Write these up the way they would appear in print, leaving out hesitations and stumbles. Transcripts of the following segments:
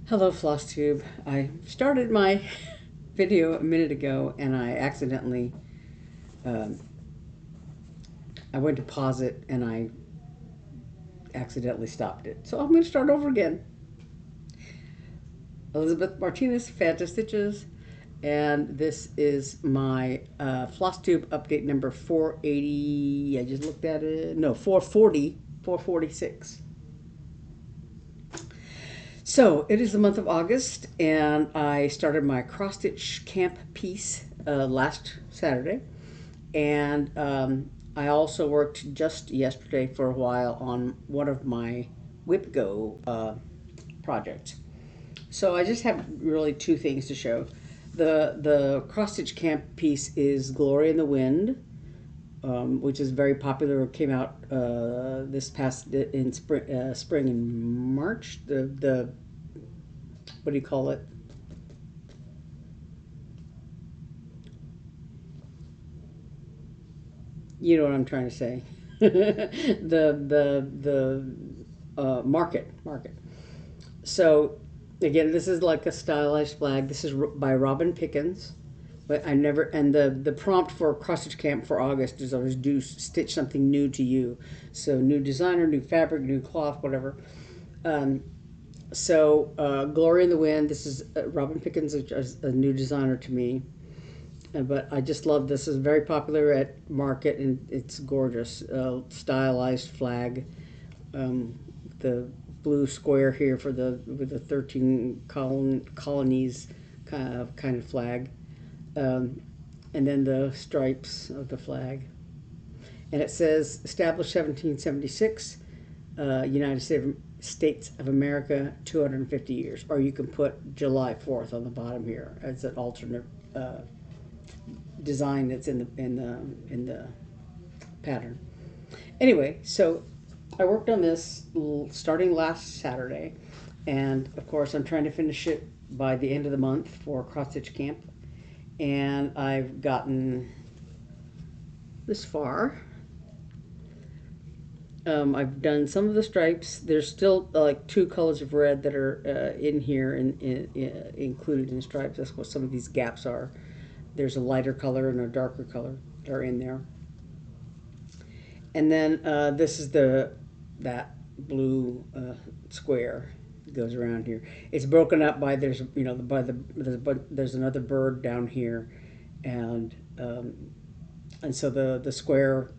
Hello, Flosstube. I started my video a minute ago and I accidentally, um, I went to pause it and I accidentally stopped it. So I'm going to start over again. Elizabeth Martinez, phantastitches, and this is my Flosstube update number 480. I just looked at it. No, 440, 446. So it is the month of August, and I started my cross stitch camp piece last Saturday, and I also worked just yesterday for a while on one of my WIPGO projects. So I just have really two things to show. The cross stitch camp piece is "Glory in the Wind," which is very popular. It came out this past in spring in March. The what do you call it? You know what I'm trying to say. The market. So again, this is like a stylized flag. This is by Robin Pickens. But I never, and the prompt for cross stitch camp for August is always do stitch something new to you. So new designer, new fabric, new cloth, whatever. Um, Glory in the Wind. This is Robin Pickens, a new designer to me. But I just love this. It's very popular at market and it's gorgeous. Stylized flag. The blue square here for the with the 13 colonies kind of flag. Um, and then the stripes of the flag. And it says established 1776, United States of America, 250 years. Or you can put July 4th on the bottom here as an alternate design that's in the pattern. Anyway, so I worked on this starting last Saturday, and of course I'm trying to finish it by the end of the month for cross stitch camp, and I've gotten this far. I've done some of the stripes. There's still like two colors of red that are in here and included in stripes. That's what some of these gaps are. There's a lighter color and a darker color that are in there. And then this is that blue square that goes around here. It's broken up by there's another bird down here, and and so the square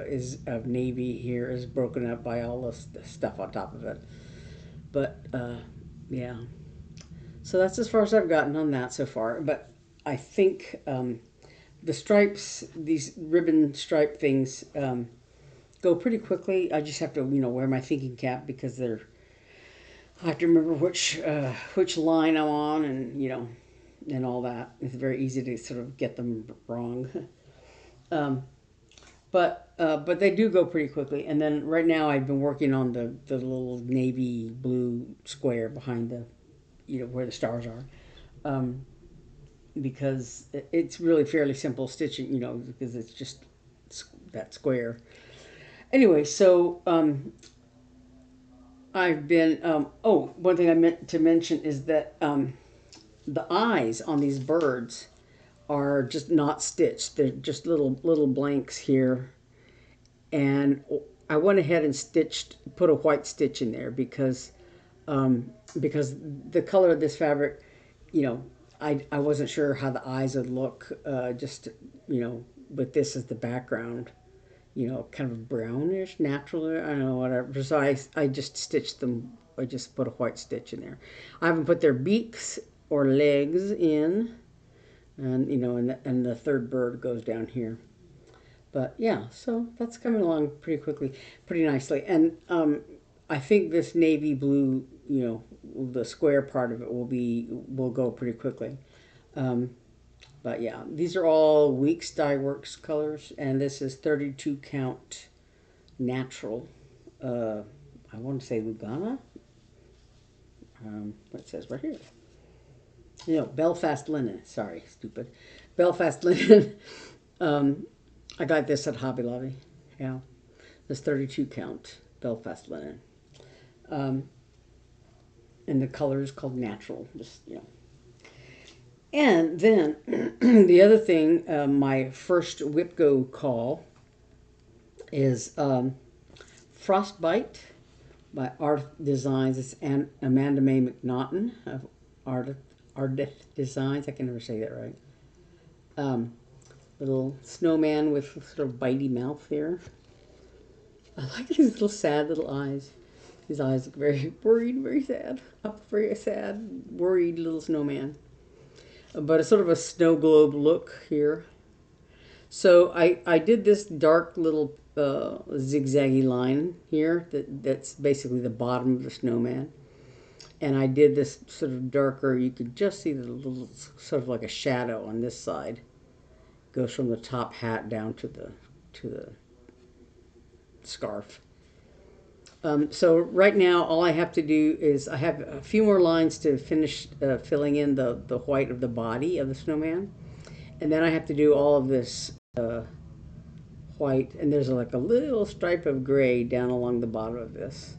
is of navy here is broken up by all the stuff on top of it. But yeah, so that's as far as I've gotten on that so far. But I think the stripes, these ribbon stripe things, go pretty quickly. I just have to wear my thinking cap because I have to remember which line I'm on and all that. It's very easy to sort of get them wrong. um, but they do go pretty quickly. And then right now I've been working on the little navy blue square behind the where the stars are. Um, because it's really fairly simple stitching, because it's just that square. Anyway, so I've been. Oh, one thing I meant to mention is that the eyes on these birds are just not stitched. They're just little blanks here, and I went ahead and put a white stitch in there because the color of this fabric, you know, I wasn't sure how the eyes would look. Just with this as the background, kind of brownish, natural. I don't know, whatever. So I just stitched them. I just put a white stitch in there. I haven't put their beaks or legs in, and and the third bird goes down here. But yeah, so that's coming along pretty quickly, pretty nicely. And I think this navy blue, the square part of it will go pretty quickly. Um, but yeah, these are all Weeks Dye Works colors, and this is 32 count natural. Uh, I want to say Lugana. What it says right here. Belfast linen. Sorry, stupid. Belfast linen. um, I got this at Hobby Lobby. Yeah, this 32 count Belfast linen. Um, and the color is called natural. Just And then the other thing, my first WIPGO call is Frostbite by Ardith Designs. It's Amanda May MacNaughton of Ardith Designs. I can never say that right. Little snowman with sort of bitey mouth there. I like his little sad little eyes. His eyes look very worried, very sad. Very sad, worried little snowman. But it's sort of a snow globe look here. So I did this dark little zigzaggy line here that's basically the bottom of the snowman. And I did this sort of darker, you could just see the little sort of like a shadow on this side. Goes from the top hat down to the scarf. So right now all I have to do is I have a few more lines to finish filling in the white of the body of the snowman. And then I have to do all of this white, and there's like a little stripe of gray down along the bottom of this.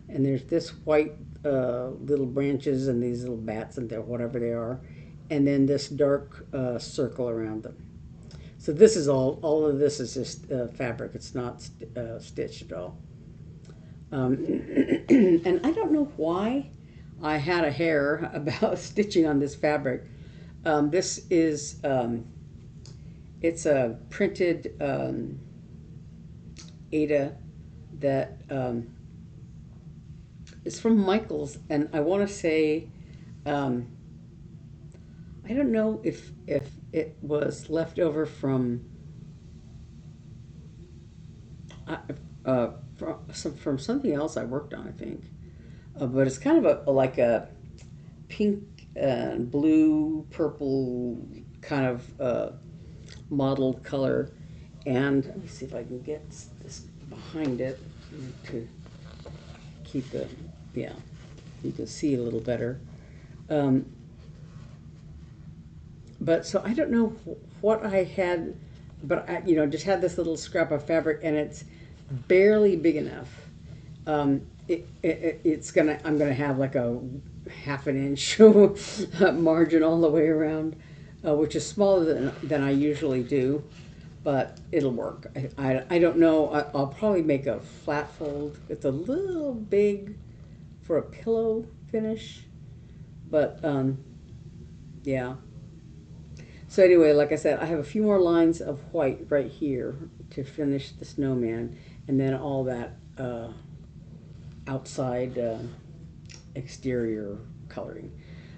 And there's this white little branches and these little bats and whatever they are. And then this dark circle around them. So this is all of this is just fabric. It's not stitched at all. And I don't know why I had a hair about stitching on this fabric. This is, it's a printed Ada that is from Michaels, and I want to say, I don't know if it was left over from from something else I worked on, I think. But it's kind of like a pink and blue, purple kind of mottled color. And let me see if I can get this behind it to keep the, yeah, you can see a little better. But so I don't know what I had, but I, just had this little scrap of fabric, and it's barely big enough. I'm gonna have like a half an inch margin all the way around, which is smaller than I usually do, but it'll work. I don't know. I'll probably make a flat fold. It's a little big for a pillow finish, but yeah. So anyway, like I said, I have a few more lines of white right here to finish the snowman, and then all that outside exterior coloring.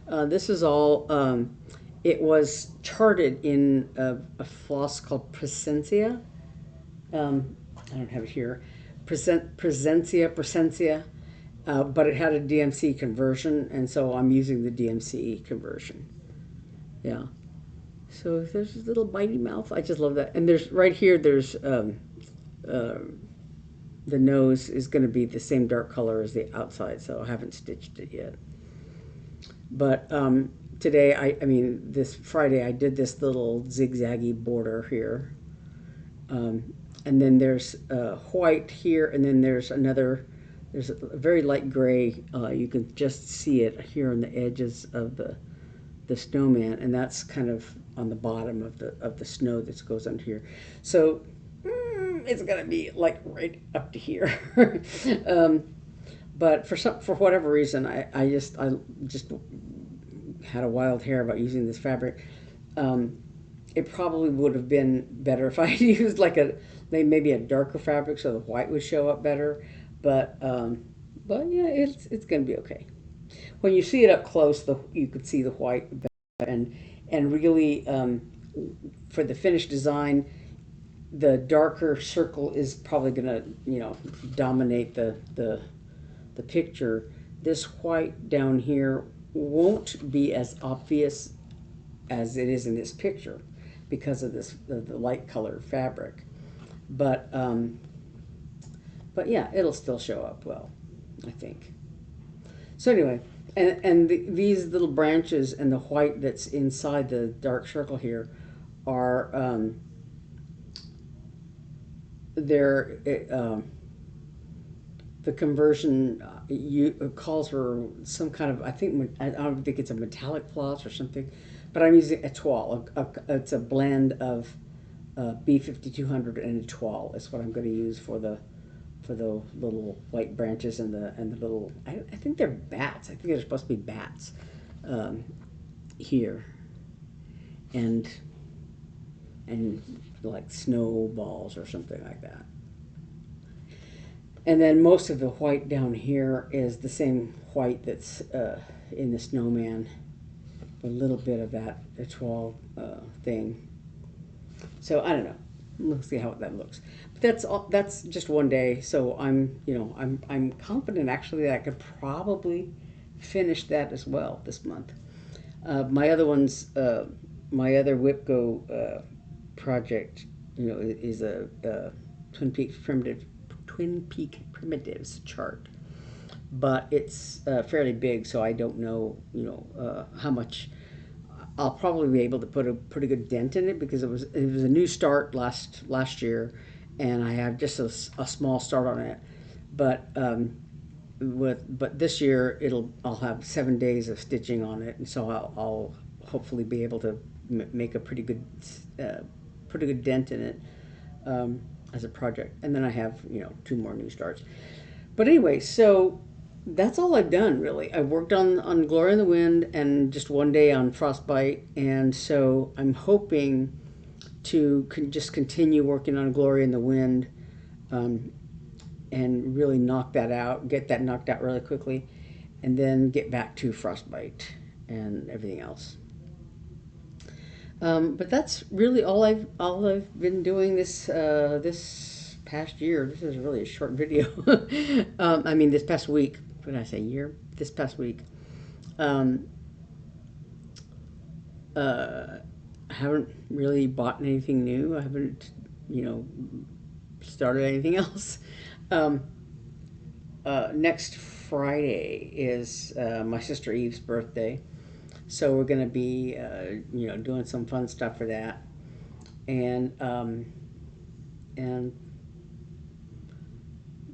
This is all, it was charted in a floss called Presencia. I don't have it here. Presencia. But it had a DMC conversion, and so I'm using the DMC conversion. Yeah. So there's this little bitey mouth. I just love that. And there's right here, there's the nose is going to be the same dark color as the outside, so I haven't stitched it yet. But today, I mean, this Friday, I did this little zigzaggy border here. And then there's white here, and then there's there's a very light gray. You can just see it here on the edges of the snowman, and that's kind of on the bottom of the snow that goes under here. So it's gonna be like right up to here. But for whatever reason, I just had a wild hair about using this fabric. It probably would have been better if I used like maybe a darker fabric so the white would show up better. But yeah, it's gonna be okay. When you see it up close, you could see the white better. And really, for the finished design, the darker circle is probably gonna dominate the picture. This white down here won't be as obvious as it is in this picture because of the light colored fabric. But yeah, it'll still show up well, I think. So anyway, and these little branches and the white that's inside the dark circle here are the conversion calls for some kind of, I don't think it's a metallic floss or something, but I'm using a toile. It's a blend of B5200 and a toile. Is what I'm going to use for the little white branches and the little. I think they're bats. I think they're supposed to be bats here, and like snowballs or something like that. And then most of the white down here is the same white that's in the Snowman, a little bit of that toile thing. So I don't know. We'll see how that looks. But that's just one day. So I'm confident actually that I could probably finish that as well this month. My other ones, my other WIPGO project, is a Twin Peaks Primitives chart, but it's fairly big, so I don't know, how much. I'll probably be able to put a pretty good dent in it because it was a new start last year, and I have just a small start on it, but but this year I'll have 7 days of stitching on it, and so I'll hopefully be able to make a pretty good dent in it as a project, and then I have 2 more new starts. But anyway, so that's all I've done really. I worked on Glory in the Wind and just one day on Frostbite, and so I'm hoping to just continue working on Glory in the Wind, and really get that knocked out really quickly, and then get back to Frostbite and everything else. But that's really all I've been doing this past year. This is really a short video. I mean, this past week. What did I say? Year? This past week. I haven't really bought anything new. I haven't, started anything else. Next Friday is my sister Eve's birthday. So we're going to be, doing some fun stuff for that, and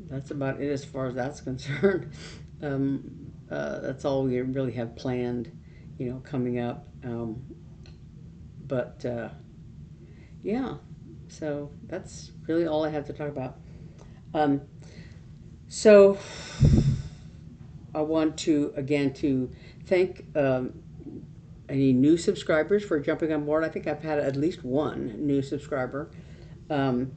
that's about it as far as that's concerned. That's all we really have planned, coming up. But yeah, so that's really all I have to talk about. So I want to thank any new subscribers for jumping on board. I think I've had at least one new subscriber. And,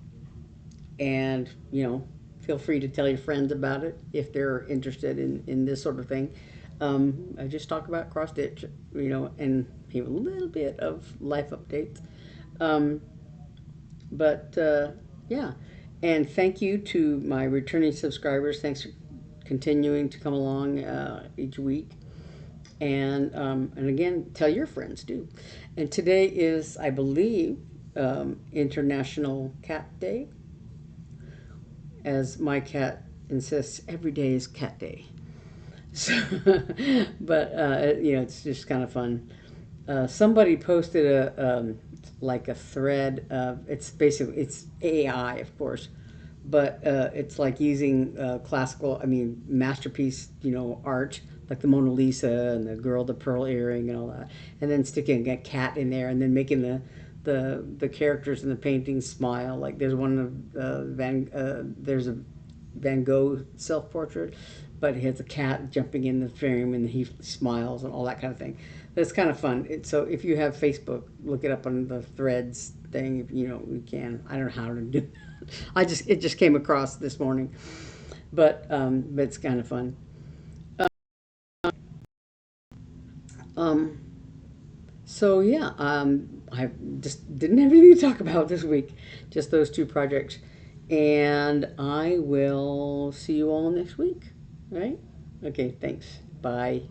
feel free to tell your friends about it if they're interested in this sort of thing. I just talk about cross stitch, and give a little bit of life updates. Yeah. And thank you to my returning subscribers. Thanks for continuing to come along each week. And again, tell your friends too. And today is, I believe, International Cat Day. As my cat insists, every day is cat day. So, but it's just kind of fun. Somebody posted a thread of, it's AI, of course, but it's like using masterpiece, art, like the Mona Lisa and the girl, the pearl earring and all that, and then sticking a cat in there and then making the characters in the painting smile. Like there's one of there's a Van Gogh self-portrait, but he has a cat jumping in the frame and he smiles and all that kind of thing. That's kind of fun. So if you have Facebook, look it up on the threads thing. If you can. I don't know how to do it. It just came across this morning, but it's kind of fun. So yeah, I just didn't have anything to talk about this week, just those 2 projects, and I will see you all next week. All right? Okay, thanks. Bye.